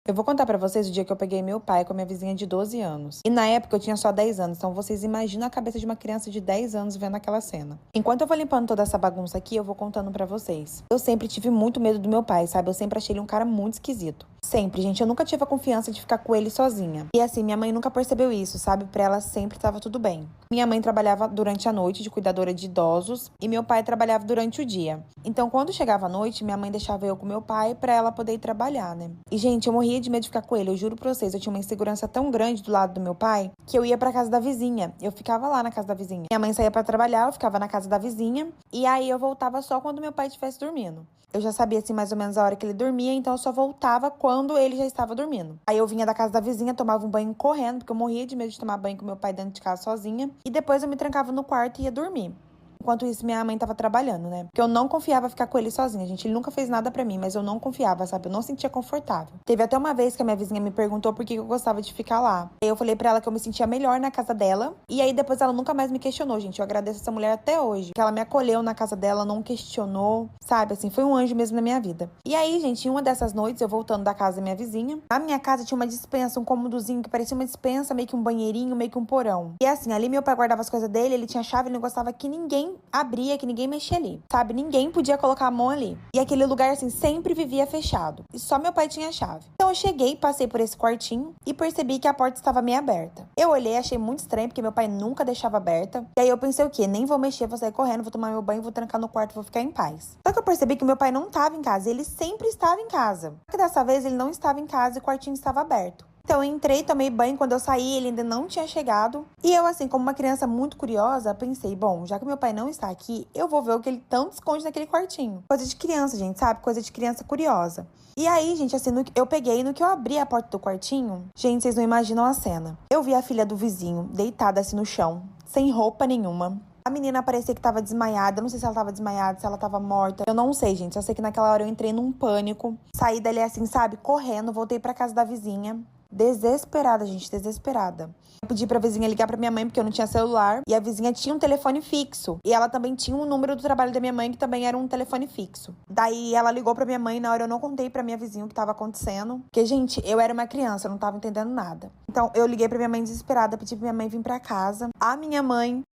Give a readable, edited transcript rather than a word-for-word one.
Eu vou contar pra vocês o dia que eu peguei meu pai com a minha vizinha de 12 anos. E na época eu tinha só 10 anos, então vocês imaginam a cabeça de uma criança de 10 anos vendo aquela cena. Enquanto eu vou limpando toda essa bagunça aqui, eu vou contando pra vocês. Eu sempre tive muito medo do meu pai, sabe? Eu sempre achei ele um cara muito esquisito. Sempre, gente, eu nunca tive a confiança de ficar com ele sozinha. E assim, minha mãe nunca percebeu isso, sabe? Pra ela sempre tava tudo bem. Minha mãe trabalhava durante a noite de cuidadora de idosos e meu pai trabalhava durante o dia. Então, quando chegava a noite, minha mãe deixava eu com meu pai pra ela poder ir trabalhar, né? E, gente, eu morria de medo de ficar com ele. Eu juro pra vocês, eu tinha uma insegurança tão grande do lado do meu pai que eu ia pra casa da vizinha. Eu ficava lá na casa da vizinha. Minha mãe saía pra trabalhar, eu ficava na casa da vizinha. E aí eu voltava só quando meu pai estivesse dormindo. Eu já sabia, assim, mais ou menos a hora que ele dormia, então eu só voltava quando ele já estava dormindo. Aí eu vinha da casa da vizinha, tomava um banho correndo, porque eu morria de medo de tomar banho com meu pai dentro de casa sozinha. E depois eu me trancava no quarto e ia dormir. Enquanto isso, minha mãe tava trabalhando, né? Porque eu não confiava ficar com ele sozinha, gente. Ele nunca fez nada pra mim, mas eu não confiava, sabe? Eu não sentia confortável. Teve até uma vez que a minha vizinha me perguntou por que eu gostava de ficar lá. Aí eu falei pra ela que eu me sentia melhor na casa dela. E aí depois ela nunca mais me questionou, gente. Eu agradeço essa mulher até hoje. Que ela me acolheu na casa dela, não questionou, sabe? Assim, foi um anjo mesmo na minha vida. E aí, gente, em uma dessas noites, eu voltando da casa da minha vizinha, na minha casa tinha uma despensa, um cômodozinho que parecia uma despensa, meio que um banheirinho, meio que um porão. E assim, ali meu pai guardava as coisas dele, ele tinha chave, ele não gostava que ninguém abria, que ninguém mexia ali, sabe? Ninguém podia colocar a mão ali. E aquele lugar, assim, sempre vivia fechado. E só meu pai tinha a chave. Então eu cheguei, passei por esse quartinho e percebi que a porta estava meio aberta. Eu olhei, achei muito estranho, porque meu pai nunca deixava aberta. E aí eu pensei o quê? Nem vou mexer, vou sair correndo, vou tomar meu banho, vou trancar no quarto, vou ficar em paz. Só que eu percebi que meu pai não estava em casa, ele sempre estava em casa. Só que dessa vez ele não estava em casa e o quartinho estava aberto. Então eu entrei, tomei banho, quando eu saí ele ainda não tinha chegado. E eu, assim, como uma criança muito curiosa, pensei, bom, já que meu pai não está aqui, eu vou ver o que ele tanto esconde naquele quartinho. Coisa de criança, gente, sabe? Coisa de criança curiosa. E aí, gente, assim, eu peguei, no que eu abri a porta do quartinho, gente, vocês não imaginam a cena. Eu vi a filha do vizinho deitada assim no chão, sem roupa nenhuma. A menina parecia que tava desmaiada. Eu não sei se ela tava desmaiada, se ela tava morta. Eu não sei, gente. Só sei que naquela hora eu entrei num pânico. Saí dali assim, sabe? Correndo. Voltei pra casa da vizinha. Desesperada, gente. Desesperada. Eu pedi pra vizinha ligar pra minha mãe, porque eu não tinha celular. E a vizinha tinha um telefone fixo. E ela também tinha um número do trabalho da minha mãe, que também era um telefone fixo. Daí ela ligou pra minha mãe. E na hora eu não contei pra minha vizinha o que tava acontecendo. Porque, gente, eu era uma criança. Eu não tava entendendo nada. Então eu liguei pra minha mãe desesperada. Pedi pra minha mãe vir pra casa. A minha mãe